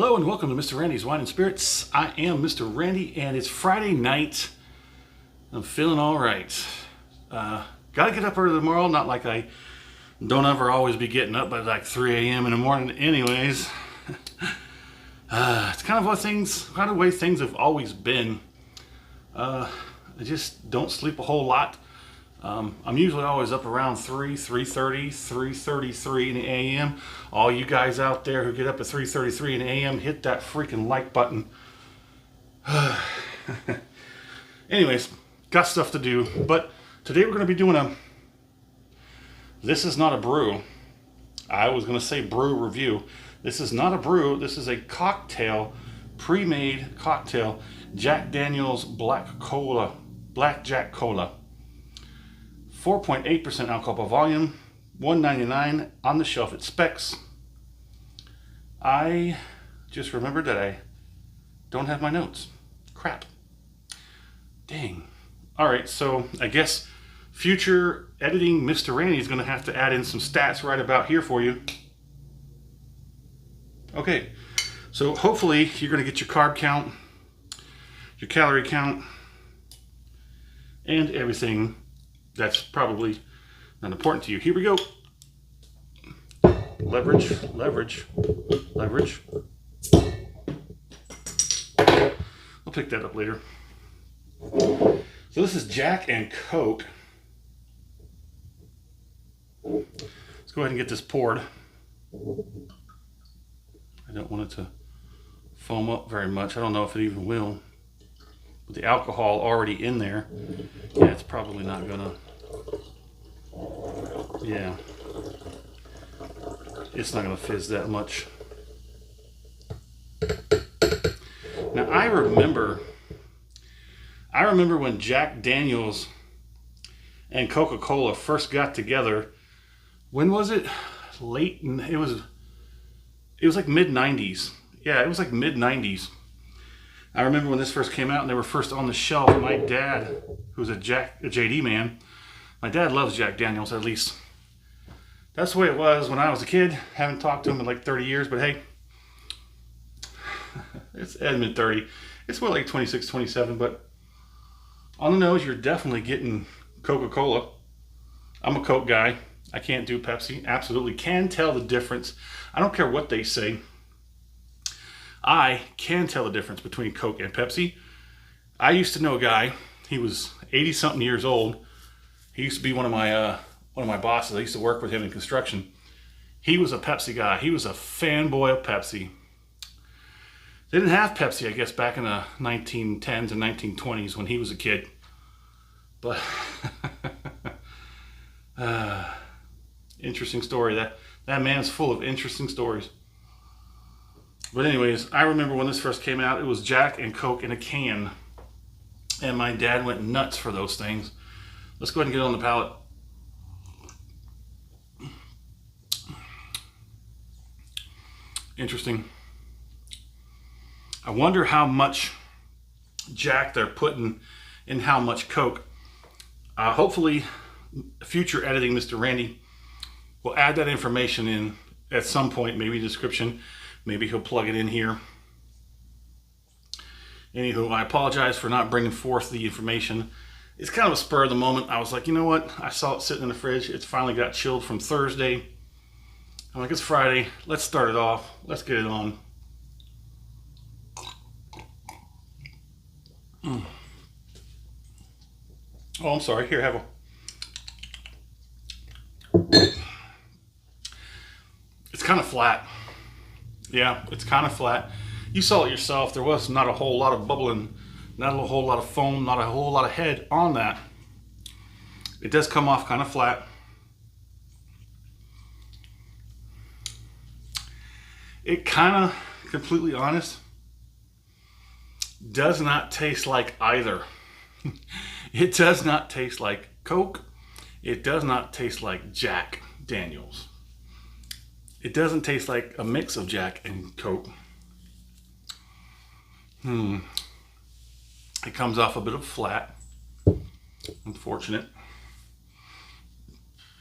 Hello and welcome to Mr. Randy's Wine and Spirits. I am Mr. Randy and it's Friday night. I'm feeling all right. Gotta get up early tomorrow, not like I don't ever always be getting up by like 3 a.m. in the morning anyways. It's kind of the way things have always been. I just don't sleep a whole lot. I'm usually always up around 3:30, 3:33 in the a.m. All you guys out there who get up at 3:33 in the a.m., hit that freaking like button. Anyways, got stuff to do. But today we're going to be doing this is not a brew. I was going to say brew review. This is not a brew. This is a cocktail, pre-made cocktail. Jack Daniel's Black Jack Cola. 4.8% alcohol by volume, $1.99 on the shelf at Specs. I just remembered that I don't have my notes. Crap. Dang. Alright, so I guess future editing Mr. Randy is going to have to add in some stats right about here for you. Okay, so hopefully you're going to get your carb count, your calorie count, and everything that's probably not important to you. Here we go. Leverage, leverage, leverage. I'll pick that up later. So this is Jack and Coke. Let's go ahead and get this poured. I don't want it to foam up very much. I don't know if it even will. With the alcohol already in there, yeah, it's probably not gonna. Yeah, it's not gonna fizz that much. Now I remember when Jack Daniel's and Coca-Cola first got together. When was it? It was like mid-90s. Yeah, it was like mid-90s. I remember when this first came out and they were first on the shelf. My dad, who's a JD man, my dad loves Jack Daniels, at least. That's the way it was when I was a kid. Haven't talked to him in like 30 years, but hey, it's mid 30. It's more like 26, 27, but on the nose, you're definitely getting Coca-Cola. I'm a Coke guy. I can't do Pepsi. Absolutely can tell the difference. I don't care what they say. I can tell the difference between Coke and Pepsi. I used to know a guy. He was 80-something years old. He used to be one of my bosses. I used to work with him in construction. He was a Pepsi guy. He was a fanboy of Pepsi. They didn't have Pepsi, I guess, back in the 1910s and 1920s when he was a kid. But interesting story. That man's full of interesting stories. But anyways, I remember when this first came out, it was Jack and Coke in a can. And my dad went nuts for those things. Let's go ahead and get it on the palate. Interesting. I wonder how much Jack they're putting in how much Coke. Hopefully, future editing Mr. Randy will add that information in at some point, maybe description. Maybe he'll plug it in here. Anywho, I apologize for not bringing forth the information. It's kind of a spur of the moment. I was like, you know what? I saw it sitting in the fridge. It's finally got chilled from Thursday. I'm like, it's Friday. Let's start it off. Let's get it on. Oh, I'm sorry. Here, have a... It's kind of flat. Yeah, it's kind of flat. You saw it yourself. There was not a whole lot of bubbling, not a whole lot of foam, not a whole lot of head on that. It does come off kind of flat. It kind of, completely honest, does not taste like either. It does not taste like Coke. It does not taste like Jack Daniels. It doesn't taste like a mix of Jack and Coke. It comes off a bit of flat. Unfortunate.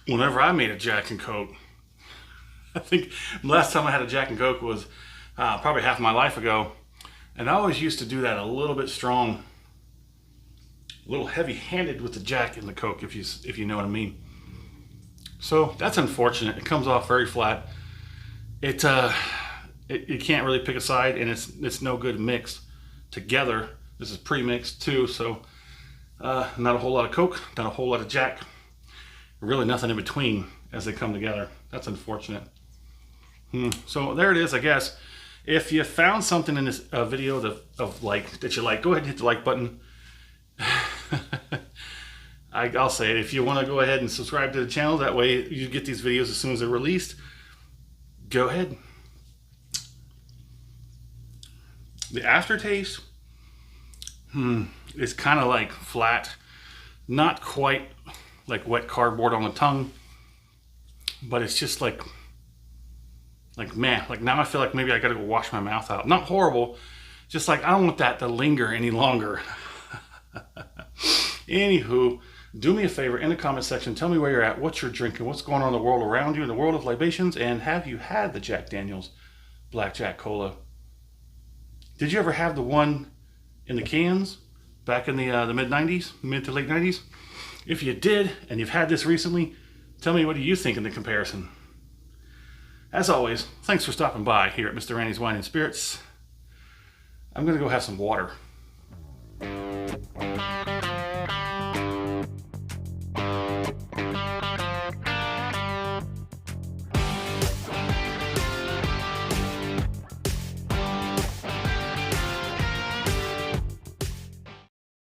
Whenever I made a Jack and Coke, I think the last time I had a Jack and Coke was probably half my life ago. And I always used to do that a little bit strong, a little heavy-handed with the Jack and the Coke, if you know what I mean. So that's unfortunate. It comes off very flat. You can't really pick a side, and it's no good mixed together. This is pre-mixed too, so not a whole lot of Coke, not a whole lot of Jack, really nothing in between as they come together. That's unfortunate. So there it is, I guess. If you found something in this video that you like, go ahead and hit the like button. I'll say it. If you want to go ahead and subscribe to the channel, that way you get these videos as soon as they're released. Go ahead. The aftertaste is kind of like flat, not quite like wet cardboard on the tongue, but it's just like man, like now I feel like maybe I gotta go wash my mouth out. Not horrible, just like I don't want that to linger any longer. Anywho, do me a favor in the comment section, tell me where you're at, what you're drinking, what's going on in the world around you, in the world of libations, and have you had the Jack Daniel's Blackjack Cola? Did you ever have the one in the cans back in the mid-90s, mid to late 90s? If you did, and you've had this recently, tell me, what do you think in the comparison? As always, thanks for stopping by here at Mr. Randy's Wine and Spirits. I'm going to go have some water.